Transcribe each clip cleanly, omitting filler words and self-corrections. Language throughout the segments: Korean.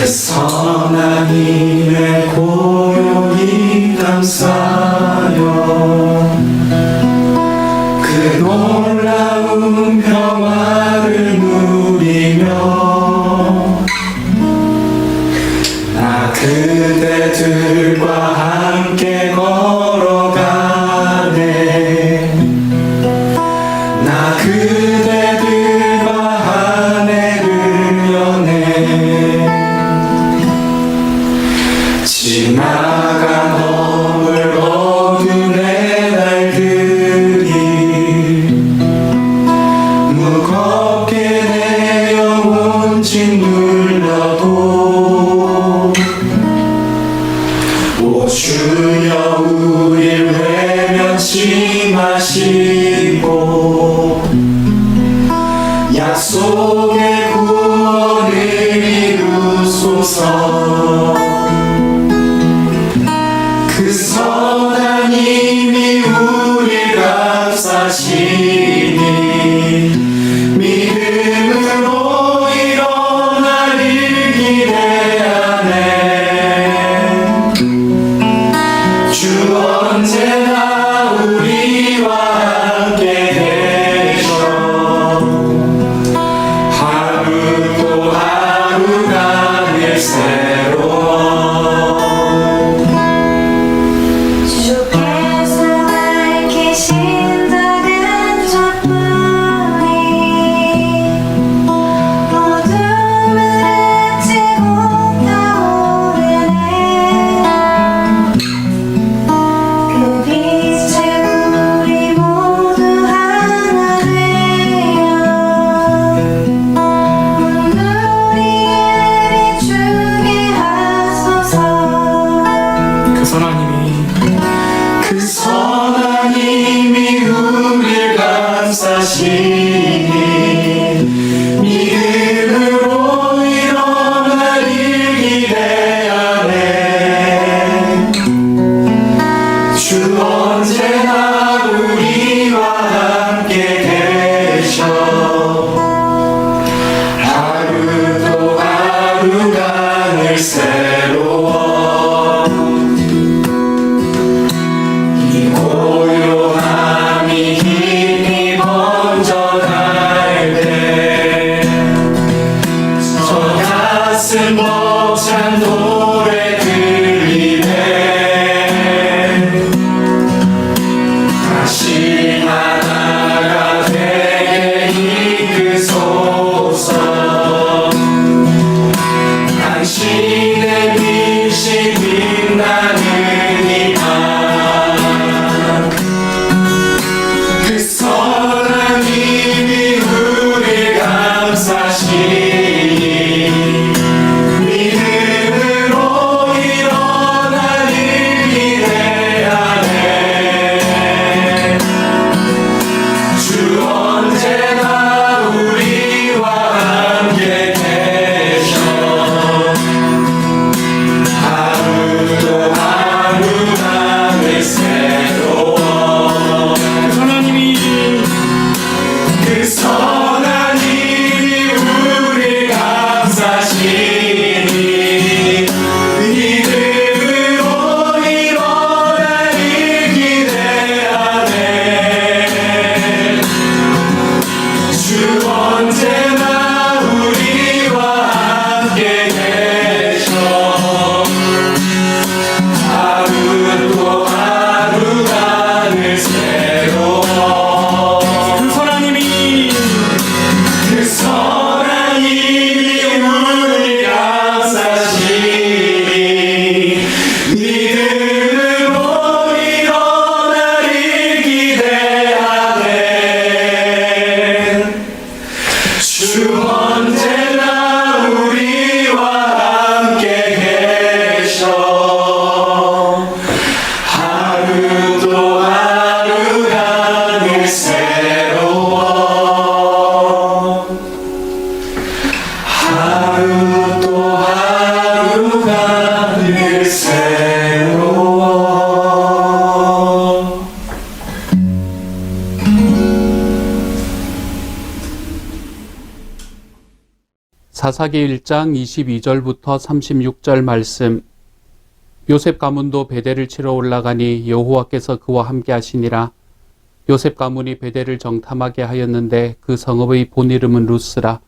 그 선한 힘에 고요히 감싸여 그 놀라운 평화를 누리며 나 그대들과 함께 걸어가네. 나 그대들과 하늘을 여네. 지나간 허물 어둠의 날들이 무겁게 내 영혼 짓눌러도 오 주여 우릴 외면치 마시고 약속의 구원을 이루소서. 그 선한 힘이 우릴 감싸시니 믿음으로 일어나리를 기대하네. 주 언제나 우리와 함께 계셔. 하루 또 하루가 늘 새로워. 주께서 밝히신 작은 촛불이 어둠을 헤치고 타오르네. 그 빛에 우리 모두 하나 되어 온누리에 비추게 하소서. 그 선한 힘이 우릴 감싸시니 믿음으로 일어나리를 기대하네. 주 언제나 우리와 함께 계셔. 하루 또 하루가 늘 새로워. 이 고요함이 깊이 번져갈 때 저 가슴 벅찬 노래 들리네. 다시 하나가 되게 이끄소서. 당신의 빛이 빛나는 이 밤 그 선한 힘이 우릴 감싸시니 믿음으로 일어나리를 기대하네. 주 언제나 우리와 함께 계셔. 하루 또 하루가 늘 새로워. 그 선한 힘이 우릴 감싸시니 믿음으로 일어나리를 기대하네. 주 언제나 우리와 함께 계셔. 하루 또 하루가 늘 새로워. 그 선한 힘이 우릴 감싸시니 믿음으로 일어나리를 기대하네. 주 언제나 우리와 함께 계셔. 하루 또 하루가 늘 새로워. 하루 또 하루가 늘 새로워. 사사기 1장 22절부터 36절 말씀. 요셉 가문도 베델을 치러 올라가니 여호와께서 그와 함께 하시니라. 요셉 가문이 베델을 정탐하게 하였는데 그 성읍의 본 이름은 루스라.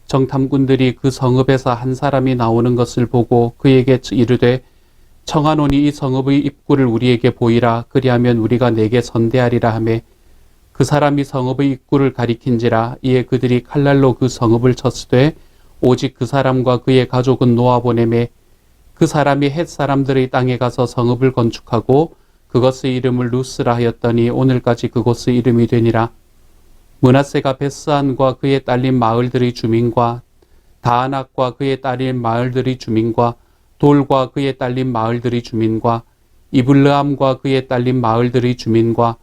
정탐꾼들이 그 성읍에서 한 사람이 나오는 것을 보고 그에게 이르되 청하노니 이 성읍의 입구를 우리에게 보이라. 그리하면 우리가 내게 선대하리라 하매 그 사람이 성읍의 입구를 가리킨지라. 이에 그들이 칼날로 그 성읍을 쳤으되 오직 그 사람과 그의 가족은 놓아보내매 그 사람이 헷 사람들의 땅에 가서 성읍을 건축하고 그것의 이름을 루스라 하였더니 오늘까지 그곳의 이름이 되니라. 므낫세가 베스안과 그의 딸린 마을들의 주민과 다아낙과 그의 딸린 마을들의 주민과 돌과 그의 딸린 마을들의 주민과 이블르함과 그의 딸린 마을들의 주민과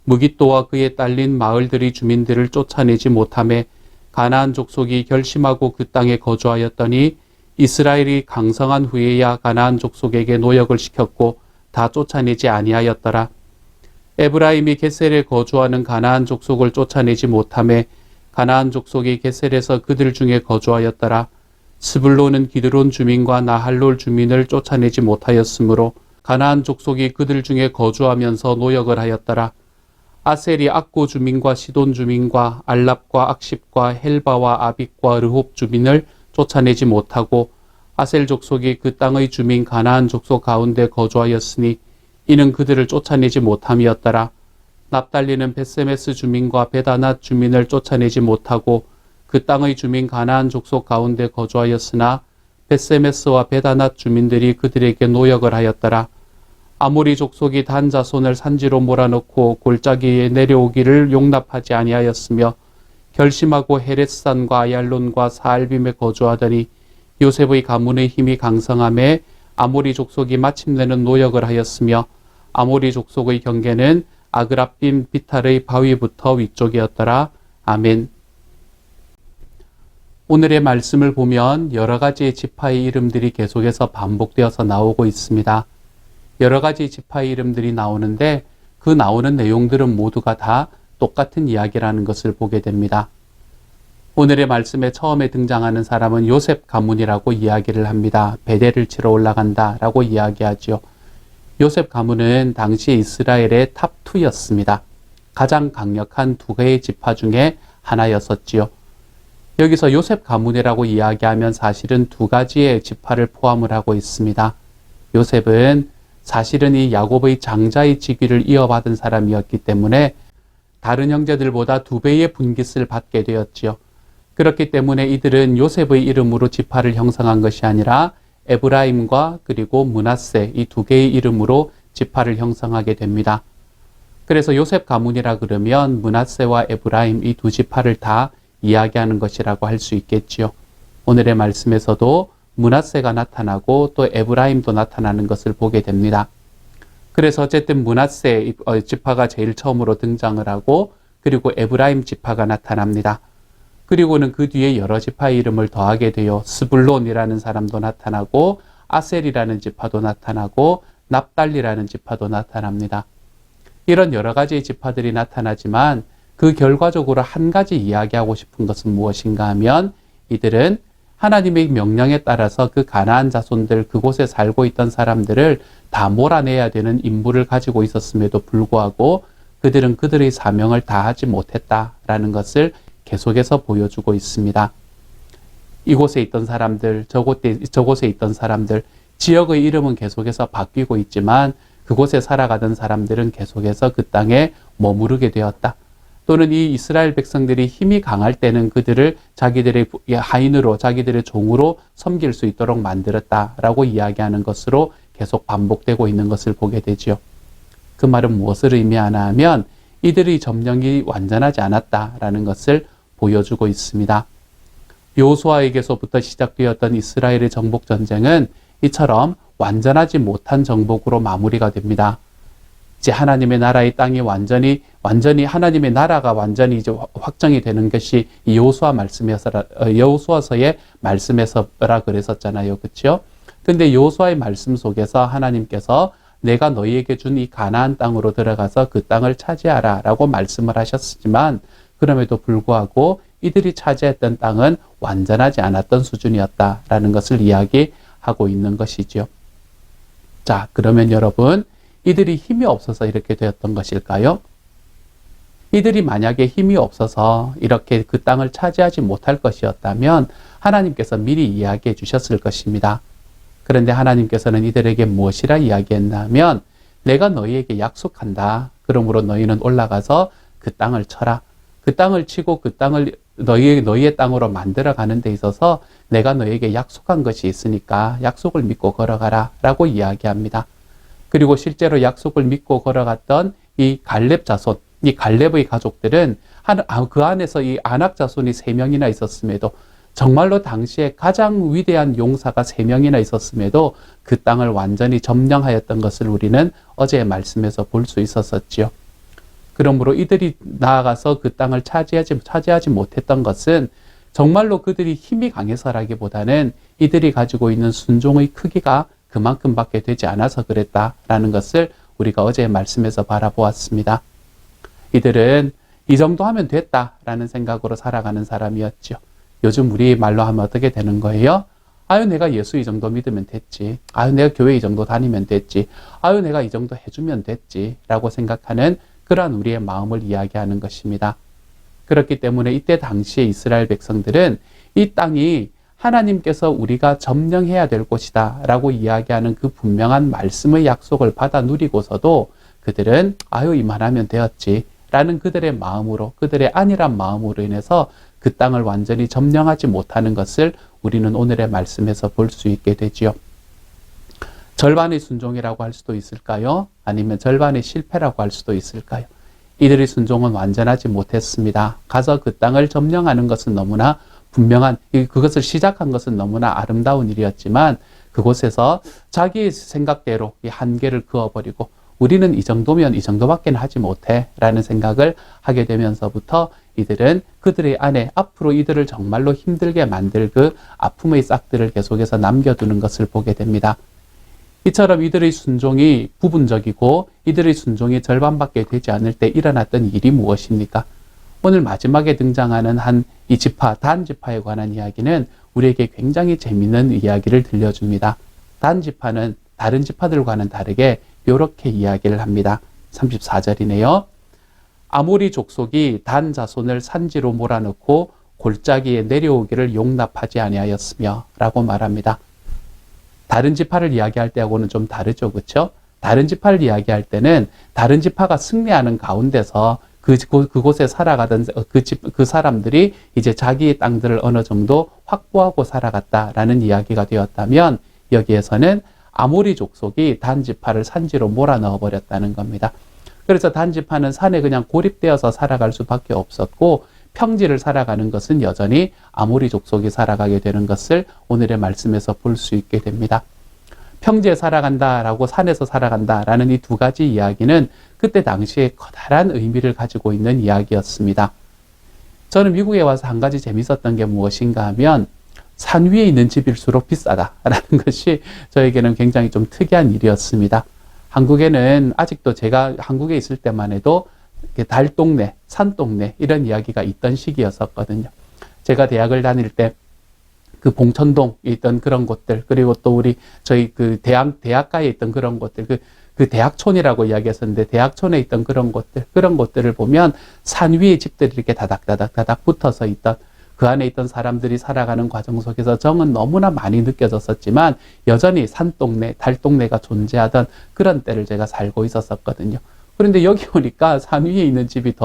무깃도와 그의 딸린 마을들의 주민들을 쫓아내지 못하매 가나안 족속이 결심하고 그 땅에 거주하였더니 이스라엘이 강성한 후에야 가나안 족속에게 노역을 시켰고 다 쫓아내지 아니하였더라. 에브라임이 게셀에 거주하는 가나안 족속을 쫓아내지 못하매 가나안 족속이 게셀에서 그들 중에 거주하였더라. 스불론은 기드론 주민과 나할롤 주민을 쫓아내지 못하였으므로 가나안 족속이 그들 중에 거주하면서 노역을 하였더라. 아셀이 악고 주민과 시돈 주민과 알랍과 악십과 헬바와 아빅과 르홉 주민을 쫓아내지 못하고 아셀 족속이 그 땅의 주민 가나안 족속 가운데 거주하였으니 이는 그들을 쫓아내지 못함이었더라. 납달리는 벳세메스 주민과 베다낫 주민을 쫓아내지 못하고 그 땅의 주민 가나안 족속 가운데 거주하였으나 벳세메스와 베다낫 주민들이 그들에게 노역을 하였더라. 아모리 족속이 단 자손을 산지로 몰아넣고 골짜기에 내려오기를 용납하지 아니하였으며 결심하고 헤렛산과 아얄론과 사알빔에 거주하더니 요셉의 가문의 힘이 강성함에 아모리 족속이 마침내는 노역을 하였으며 아모리 족속의 경계는 아그랍빔 비탈의 바위부터 위쪽이었더라. 아멘. 오늘의 말씀을 보면 여러 가지의 지파의 이름들이 계속해서 반복되어서 나오고 있습니다. 여러 가지 지파의 이름들이 나오는데 그 나오는 내용들은 모두가 다 똑같은 이야기라는 것을 보게 됩니다. 오늘의 말씀에 처음에 등장하는 사람은 요셉 가문이라고 이야기를 합니다. 베델을 치러 올라간다 라고 이야기하죠. 요셉 가문은 당시 이스라엘의 탑2였습니다. 가장 강력한 두 개의 지파 중에 하나였었지요. 여기서 요셉 가문이라고 이야기하면 사실은 두 가지의 지파를 포함을 하고 있습니다. 요셉은 사실은 이 야곱의 장자의 직위를 이어받은 사람이었기 때문에 다른 형제들보다 2배의 분깃을 받게 되었지요. 그렇기 때문에 이들은 요셉의 이름으로 지파를 형성한 것이 아니라 에브라임과 그리고 므낫세 이 두 개의 이름으로 지파를 형성하게 됩니다. 그래서 요셉 가문이라 그러면 므낫세와 에브라임 이 두 지파를 다 이야기하는 것이라고 할 수 있겠지요. 오늘의 말씀에서도 므낫세가 나타나고 또 에브라임도 나타나는 것을 보게 됩니다. 그래서 어쨌든 므낫세 지파가 제일 처음으로 등장을 하고 그리고 에브라임 지파가 나타납니다. 그리고는 그 뒤에 여러 지파의 이름을 더하게 되어 스불론이라는 사람도 나타나고 아셀이라는 지파도 나타나고 납달리라는 지파도 나타납니다. 이런 여러 가지의 지파들이 나타나지만 그 결과적으로 한 가지 이야기하고 싶은 것은 무엇인가 하면 이들은 하나님의 명령에 따라서 그 가나안 자손들 그곳에 살고 있던 사람들을 다 몰아내야 되는 임무를 가지고 있었음에도 불구하고 그들은 그들의 사명을 다하지 못했다라는 것을 계속해서 보여주고 있습니다. 이곳에 있던 사람들, 저곳에 있던 사람들, 지역의 이름은 계속해서 바뀌고 있지만 그곳에 살아가던 사람들은 계속해서 그 땅에 머무르게 되었다. 또는 이 이스라엘 백성들이 힘이 강할 때는 그들을 자기들의 하인으로 자기들의 종으로 섬길 수 있도록 만들었다라고 이야기하는 것으로 계속 반복되고 있는 것을 보게 되죠. 그 말은 무엇을 의미하나 하면 이들의 점령이 완전하지 않았다라는 것을 보여주고 있습니다. 여호수아에게서부터 시작되었던 이스라엘의 정복 전쟁은 이처럼 완전하지 못한 정복으로 마무리가 됩니다. 이제 하나님의 나라의 땅이 완전히 하나님의 나라가 완전히 이제 확정이 되는 것이 여호수아서의 말씀에서라 그랬었잖아요. 그렇죠? 근데 여호수아의 말씀 속에서 하나님께서 내가 너희에게 준 이 가나안 땅으로 들어가서 그 땅을 차지하라라고 말씀을 하셨지만 그럼에도 불구하고 이들이 차지했던 땅은 완전하지 않았던 수준이었다라는 것을 이야기하고 있는 것이죠. 자, 그러면 여러분, 이들이 힘이 없어서 이렇게 되었던 것일까요? 이들이 만약에 힘이 없어서 이렇게 그 땅을 차지하지 못할 것이었다면 하나님께서 미리 이야기해 주셨을 것입니다. 그런데 하나님께서는 이들에게 무엇이라 이야기했냐면 내가 너희에게 약속한다. 그러므로 너희는 올라가서 그 땅을 쳐라. 그 땅을 치고 그 땅을 너희의 땅으로 만들어 가는 데 있어서 내가 너희에게 약속한 것이 있으니까 약속을 믿고 걸어가라 라고 이야기합니다. 그리고 실제로 약속을 믿고 걸어갔던 이 갈렙 자손, 이 갈렙의 가족들은 그 안에서 이 아낙 자손이 3명이나 있었음에도 정말로 당시에 가장 위대한 용사가 3명이나 있었음에도 그 땅을 완전히 점령하였던 것을 우리는 어제의 말씀에서 볼 수 있었었지요. 그러므로 이들이 나아가서 그 땅을 차지하지 못했던 것은 정말로 그들이 힘이 강해서라기보다는 이들이 가지고 있는 순종의 크기가 그만큼밖에 되지 않아서 그랬다라는 것을 우리가 어제의 말씀에서 바라보았습니다. 이들은 이 정도 하면 됐다라는 생각으로 살아가는 사람이었죠. 요즘 우리 말로 하면 어떻게 되는 거예요? 아유, 내가 예수 이 정도 믿으면 됐지. 아유, 내가 교회 이 정도 다니면 됐지. 아유, 내가 이 정도 해주면 됐지. 라고 생각하는 그러한 우리의 마음을 이야기하는 것입니다. 그렇기 때문에 이때 당시에 이스라엘 백성들은 이 땅이 하나님께서 우리가 점령해야 될 곳이다 라고 이야기하는 그 분명한 말씀의 약속을 받아 누리고서도 그들은 아유, 이만하면 되었지 라는 그들의 마음으로, 그들의 안일한 마음으로 인해서 그 땅을 완전히 점령하지 못하는 것을 우리는 오늘의 말씀에서 볼 수 있게 되지요. 절반의 순종이라고 할 수도 있을까요? 아니면 절반의 실패라고 할 수도 있을까요? 이들의 순종은 완전하지 못했습니다. 가서 그 땅을 점령하는 것은 너무나 분명한, 그것을 시작한 것은 너무나 아름다운 일이었지만 그곳에서 자기 생각대로 이 한계를 그어버리고 우리는 이 정도면 이 정도밖에 하지 못해 라는 생각을 하게 되면서부터 이들은 그들의 안에 앞으로 이들을 정말로 힘들게 만들 그 아픔의 싹들을 계속해서 남겨두는 것을 보게 됩니다. 이처럼 이들의 순종이 부분적이고 이들의 순종이 절반밖에 되지 않을 때 일어났던 일이 무엇입니까? 오늘 마지막에 등장하는 이 지파, 단 지파에 관한 이야기는 우리에게 굉장히 재미있는 이야기를 들려줍니다. 단 지파는 다른 지파들과는 다르게 이렇게 이야기를 합니다. 34절이네요. 아모리 족속이 단 자손을 산지로 몰아넣고 골짜기에 내려오기를 용납하지 아니하였으며 라고 말합니다. 다른 지파를 이야기할 때하고는 좀 다르죠. 그렇죠? 다른 지파를 이야기할 때는 다른 지파가 승리하는 가운데서 그곳에 살아가던 그 사람들이 이제 자기의 땅들을 어느 정도 확보하고 살아갔다라는 이야기가 되었다면 여기에서는 아모리 족속이 단 지파를 산지로 몰아넣어 버렸다는 겁니다. 그래서 단 지파는 산에 그냥 고립되어서 살아갈 수밖에 없었고 평지를 살아가는 것은 여전히 아모리 족속이 살아가게 되는 것을 오늘의 말씀에서 볼 수 있게 됩니다. 평지에 살아간다라고 산에서 살아간다라는 이 두 가지 이야기는 그때 당시에 커다란 의미를 가지고 있는 이야기였습니다. 저는 미국에 와서 한 가지 재밌었던 게 무엇인가 하면 산 위에 있는 집일수록 비싸다라는 것이 저에게는 굉장히 좀 특이한 일이었습니다. 한국에는 아직도 제가 한국에 있을 때만 해도 달동네, 산동네 이런 이야기가 있던 시기였었거든요. 제가 대학을 다닐 때 그 봉천동에 있던 그런 곳들, 그리고 또 저희 그 대학가에 있던 그런 곳들, 그 대학촌이라고 이야기했었는데 대학촌에 있던 그런 곳들을 보면 산 위에 집들이 이렇게 다닥다닥 붙어서 있던 그 안에 있던 사람들이 살아가는 과정 속에서 정은 너무나 많이 느껴졌었지만 여전히 산동네, 달동네가 존재하던 그런 때를 제가 살고 있었거든요. 그런데 여기 오니까 산 위에 있는 집이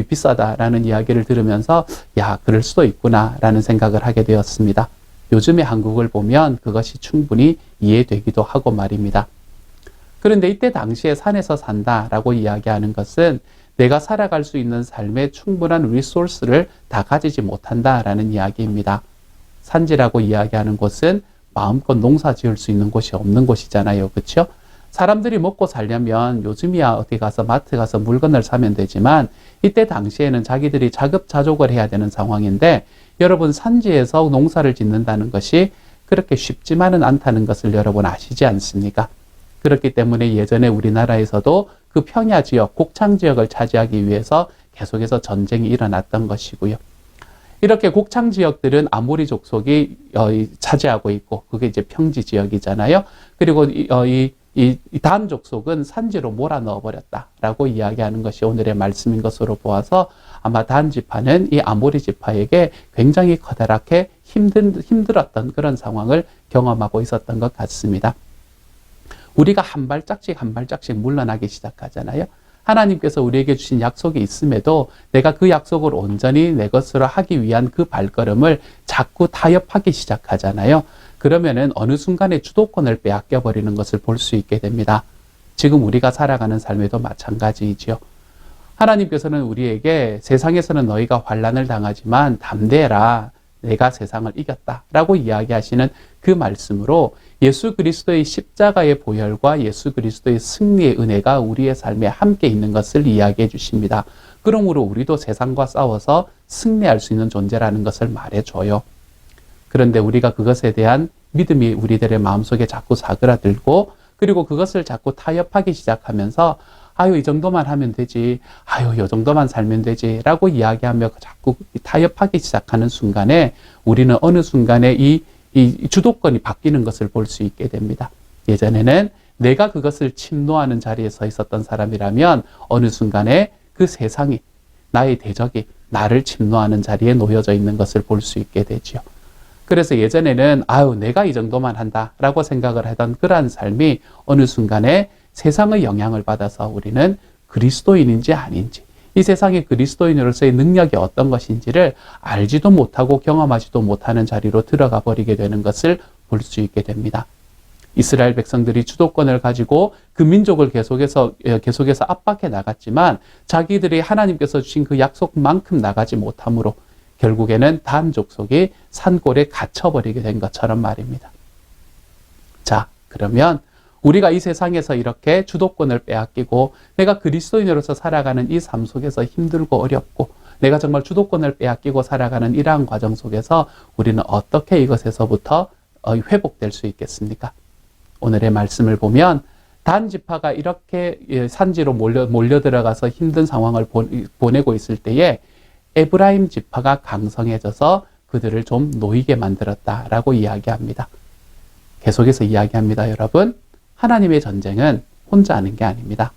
비싸다라는 이야기를 들으면서 야, 그럴 수도 있구나라는 생각을 하게 되었습니다. 요즘의 한국을 보면 그것이 충분히 이해되기도 하고 말입니다. 그런데 이때 당시에 산에서 산다라고 이야기하는 것은 내가 살아갈 수 있는 삶의 충분한 리소스를 다 가지지 못한다라는 이야기입니다. 산지라고 이야기하는 곳은 마음껏 농사 지을 수 있는 곳이 없는 곳이잖아요. 그렇죠? 사람들이 먹고 살려면 요즘이야 어디 가서 마트 가서 물건을 사면 되지만 이때 당시에는 자기들이 자급자족을 해야 되는 상황인데 여러분 산지에서 농사를 짓는다는 것이 그렇게 쉽지만은 않다는 것을 여러분 아시지 않습니까? 그렇기 때문에 예전에 우리나라에서도 그 평야 지역, 곡창 지역을 차지하기 위해서 계속해서 전쟁이 일어났던 것이고요. 이렇게 곡창 지역들은 아모리 족속이 차지하고 있고 그게 이제 평지 지역이잖아요. 그리고 이 단 족속은 산지로 몰아넣어 버렸다라고 이야기하는 것이 오늘의 말씀인 것으로 보아서 아마 단 지파는 이 아모리 지파에게 굉장히 커다랗게 힘들었던 그런 상황을 경험하고 있었던 것 같습니다. 우리가 한 발짝씩 물러나기 시작하잖아요. 하나님께서 우리에게 주신 약속이 있음에도 내가 그 약속을 온전히 내 것으로 하기 위한 그 발걸음을 자꾸 타협하기 시작하잖아요. 그러면은 어느 순간에 주도권을 빼앗겨 버리는 것을 볼 수 있게 됩니다. 지금 우리가 살아가는 삶에도 마찬가지이지요. 하나님께서는 우리에게 세상에서는 너희가 환난을 당하지만 담대해라. 내가 세상을 이겼다라고 이야기하시는 그 말씀으로 예수 그리스도의 십자가의 보혈과 예수 그리스도의 승리의 은혜가 우리의 삶에 함께 있는 것을 이야기해 주십니다. 그러므로 우리도 세상과 싸워서 승리할 수 있는 존재라는 것을 말해줘요. 그런데 우리가 그것에 대한 믿음이 우리들의 마음속에 자꾸 사그라들고 그리고 그것을 자꾸 타협하기 시작하면서 아유 이 정도만 하면 되지, 아유 이 정도만 살면 되지 라고 이야기하며 자꾸 타협하기 시작하는 순간에 우리는 어느 순간에 이 주도권이 바뀌는 것을 볼 수 있게 됩니다. 예전에는 내가 그것을 침노하는 자리에 서 있었던 사람이라면 어느 순간에 그 세상이 나의 대적이 나를 침노하는 자리에 놓여져 있는 것을 볼 수 있게 되지요. 그래서 예전에는 아유 내가 이 정도만 한다라고 생각을 하던 그러한 삶이 어느 순간에 세상의 영향을 받아서 우리는 그리스도인인지 아닌지 이 세상의 그리스도인으로서의 능력이 어떤 것인지를 알지도 못하고 경험하지도 못하는 자리로 들어가 버리게 되는 것을 볼 수 있게 됩니다. 이스라엘 백성들이 주도권을 가지고 그 민족을 계속해서 압박해 나갔지만 자기들이 하나님께서 주신 그 약속만큼 나가지 못함으로 결국에는 단 족속이 산골에 갇혀버리게 된 것처럼 말입니다. 자, 그러면 우리가 이 세상에서 이렇게 주도권을 빼앗기고 내가 그리스도인으로서 살아가는 이 삶 속에서 힘들고 어렵고 내가 정말 주도권을 빼앗기고 살아가는 이러한 과정 속에서 우리는 어떻게 이것에서부터 회복될 수 있겠습니까? 오늘의 말씀을 보면 단 지파가 이렇게 산지로 몰려 들어가서 힘든 상황을 보내고 있을 때에 에브라임 지파가 강성해져서 그들을 좀 놓이게 만들었다라고 이야기합니다. 계속해서 이야기합니다, 여러분. 하나님의 전쟁은 혼자 하는 게 아닙니다.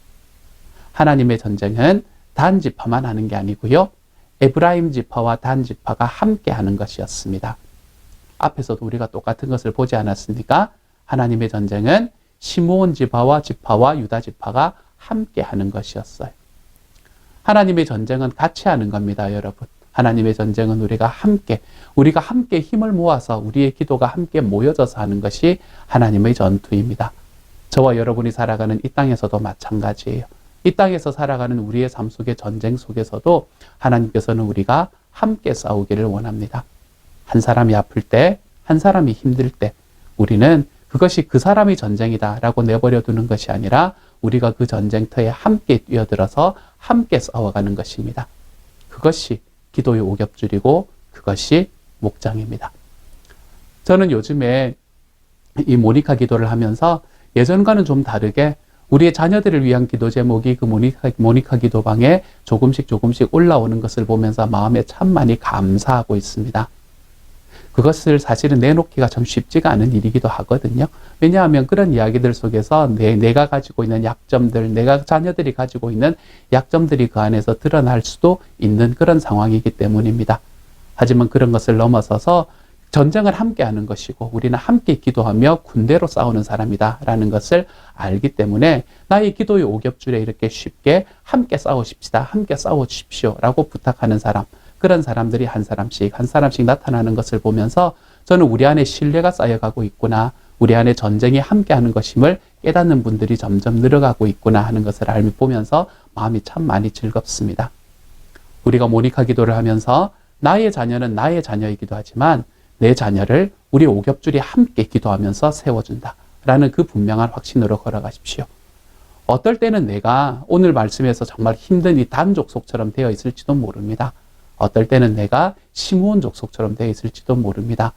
하나님의 전쟁은 단 지파만 하는 게 아니고요. 에브라임 지파와 단 지파가 함께 하는 것이었습니다. 앞에서도 우리가 똑같은 것을 보지 않았습니까? 하나님의 전쟁은 시므온 지파와 유다 지파가 함께 하는 것이었어요. 하나님의 전쟁은 같이 하는 겁니다, 여러분. 하나님의 전쟁은 우리가 함께 힘을 모아서 우리의 기도가 함께 모여져서 하는 것이 하나님의 전투입니다. 저와 여러분이 살아가는 이 땅에서도 마찬가지예요. 이 땅에서 살아가는 우리의 삶 속의 전쟁 속에서도 하나님께서는 우리가 함께 싸우기를 원합니다. 한 사람이 아플 때, 한 사람이 힘들 때 우리는 그것이 그 사람의 전쟁이다라고 내버려 두는 것이 아니라 우리가 그 전쟁터에 함께 뛰어들어서 함께 싸워가는 것입니다. 그것이 기도의 오겹줄이고 그것이 목장입니다. 저는 요즘에 이 모니카 기도를 하면서 예전과는 좀 다르게 우리의 자녀들을 위한 기도 제목이 그 모니카 기도방에 조금씩 올라오는 것을 보면서 마음에 참 많이 감사하고 있습니다. 그것을 사실은 내놓기가 참 쉽지가 않은 일이기도 하거든요. 왜냐하면 그런 이야기들 속에서 내가 가지고 있는 약점들, 내가 자녀들이 가지고 있는 약점들이 그 안에서 드러날 수도 있는 그런 상황이기 때문입니다. 하지만 그런 것을 넘어서서 전쟁을 함께 하는 것이고 우리는 함께 기도하며 군대로 싸우는 사람이다 라는 것을 알기 때문에 나의 기도의 오겹줄에 이렇게 쉽게 함께 싸우십시다, 함께 싸워주십시오 라고 부탁하는 사람, 그런 사람들이 한 사람씩 나타나는 것을 보면서 저는 우리 안에 신뢰가 쌓여가고 있구나, 우리 안에 전쟁이 함께하는 것임을 깨닫는 분들이 점점 늘어가고 있구나 하는 것을 보면서 마음이 참 많이 즐겁습니다. 우리가 모니카 기도를 하면서 나의 자녀는 나의 자녀이기도 하지만 내 자녀를 우리 오겹줄이 함께 기도하면서 세워준다 라는 그 분명한 확신으로 걸어가십시오. 어떨 때는 내가 오늘 말씀에서 정말 힘든 이 단 족속처럼 되어 있을지도 모릅니다. 어떨 때는 내가 시므온 족속처럼 되어 있을지도 모릅니다.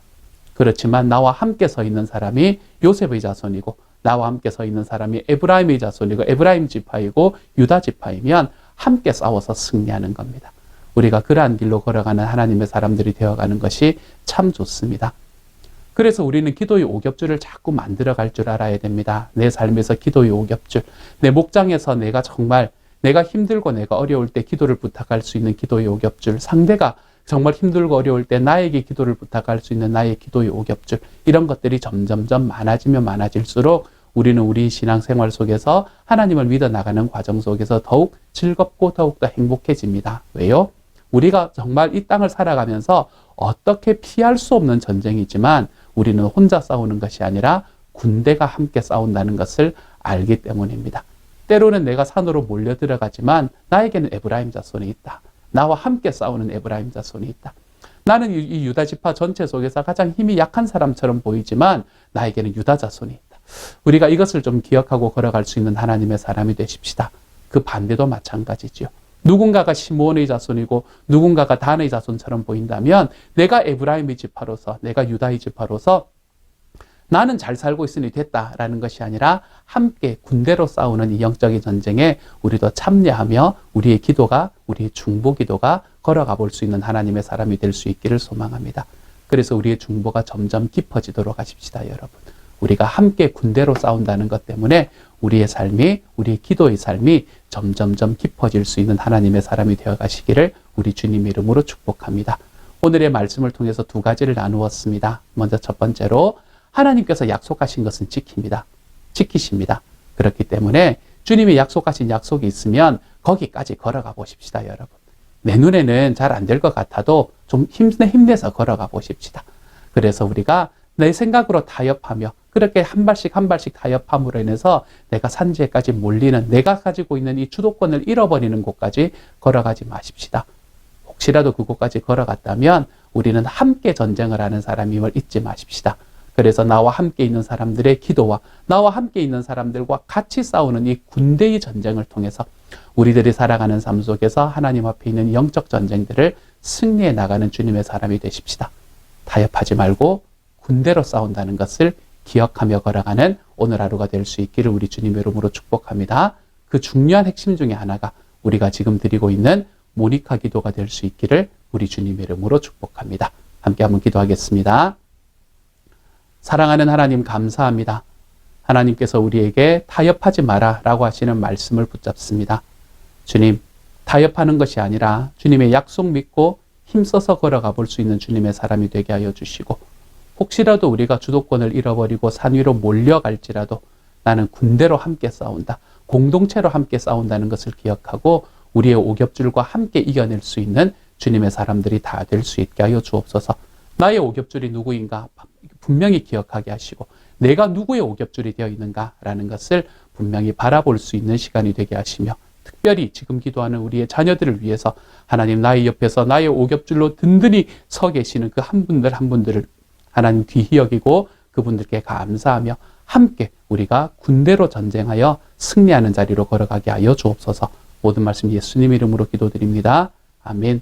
그렇지만 나와 함께 서 있는 사람이 요셉의 자손이고 나와 함께 서 있는 사람이 에브라임의 자손이고 에브라임 지파이고 유다 지파이면 함께 싸워서 승리하는 겁니다. 우리가 그러한 길로 걸어가는 하나님의 사람들이 되어가는 것이 참 좋습니다. 그래서 우리는 기도의 오겹줄을 자꾸 만들어갈 줄 알아야 됩니다. 내 삶에서 기도의 오겹줄, 내 목장에서 내가 정말 내가 힘들고 내가 어려울 때 기도를 부탁할 수 있는 기도의 오겹줄, 상대가 정말 힘들고 어려울 때 나에게 기도를 부탁할 수 있는 나의 기도의 오겹줄, 이런 것들이 점점점 많아지면 많아질수록 우리는 우리 신앙생활 속에서 하나님을 믿어 나가는 과정 속에서 더욱 즐겁고 더욱더 행복해집니다. 왜요? 우리가 정말 이 땅을 살아가면서 어떻게 피할 수 없는 전쟁이지만 우리는 혼자 싸우는 것이 아니라 군대가 함께 싸운다는 것을 알기 때문입니다. 때로는 내가 산으로 몰려 들어가지만 나에게는 에브라임 자손이 있다. 나와 함께 싸우는 에브라임 자손이 있다. 나는 이 유다 지파 전체 속에서 가장 힘이 약한 사람처럼 보이지만 나에게는 유다 자손이 있다. 우리가 이것을 좀 기억하고 걸어갈 수 있는 하나님의 사람이 되십시다. 그 반대도 마찬가지지요. 누군가가 시므온의 자손이고 누군가가 단의 자손처럼 보인다면 내가 에브라임의 지파로서, 내가 유다의 지파로서 나는 잘 살고 있으니 됐다라는 것이 아니라 함께 군대로 싸우는 이 영적인 전쟁에 우리도 참여하며 우리의 기도가, 우리의 중보 기도가 걸어가 볼 수 있는 하나님의 사람이 될 수 있기를 소망합니다. 그래서 우리의 중보가 점점 깊어지도록 하십시다, 여러분. 우리가 함께 군대로 싸운다는 것 때문에 우리의 삶이, 우리의 기도의 삶이 점점점 깊어질 수 있는 하나님의 사람이 되어 가시기를 우리 주님 이름으로 축복합니다. 오늘의 말씀을 통해서 두 가지를 나누었습니다. 먼저 첫 번째로 하나님께서 약속하신 것은 지키십니다. 그렇기 때문에 주님이 약속하신 약속이 있으면 거기까지 걸어가 보십시다, 여러분. 내 눈에는 잘 안 될 것 같아도 좀 힘내서 걸어가 보십시다. 그래서 우리가 내 생각으로 타협하며 그렇게 한 발씩 한 발씩 타협함으로 인해서 내가 산지에까지 몰리는, 내가 가지고 있는 이 주도권을 잃어버리는 곳까지 걸어가지 마십시다. 혹시라도 그곳까지 걸어갔다면 우리는 함께 전쟁을 하는 사람임을 잊지 마십시다. 그래서 나와 함께 있는 사람들의 기도와 나와 함께 있는 사람들과 같이 싸우는 이 군대의 전쟁을 통해서 우리들이 살아가는 삶 속에서 하나님 앞에 있는 영적 전쟁들을 승리해 나가는 주님의 사람이 되십시다. 타협하지 말고 군대로 싸운다는 것을 기억하며 걸어가는 오늘 하루가 될 수 있기를 우리 주님의 이름으로 축복합니다. 그 중요한 핵심 중에 하나가 우리가 지금 드리고 있는 모니카 기도가 될 수 있기를 우리 주님의 이름으로 축복합니다. 함께 한번 기도하겠습니다. 사랑하는 하나님 감사합니다. 하나님께서 우리에게 타협하지 마라 라고 하시는 말씀을 붙잡습니다. 주님, 타협하는 것이 아니라 주님의 약속 믿고 힘써서 걸어가 볼 수 있는 주님의 사람이 되게 하여 주시고 혹시라도 우리가 주도권을 잃어버리고 산 위로 몰려갈지라도 나는 군대로 함께 싸운다. 공동체로 함께 싸운다는 것을 기억하고 우리의 오겹줄과 함께 이겨낼 수 있는 주님의 사람들이 다 될 수 있게 하여 주옵소서. 나의 오겹줄이 누구인가 분명히 기억하게 하시고 내가 누구의 오겹줄이 되어 있는가라는 것을 분명히 바라볼 수 있는 시간이 되게 하시며 특별히 지금 기도하는 우리의 자녀들을 위해서 하나님 나의 옆에서 나의 오겹줄로 든든히 서 계시는 그 한 분들 한 분들을 하나님 귀히 여기고 그분들께 감사하며 함께 우리가 군대로 전쟁하여 승리하는 자리로 걸어가게 하여 주옵소서. 모든 말씀 예수님 이름으로 기도드립니다. 아멘.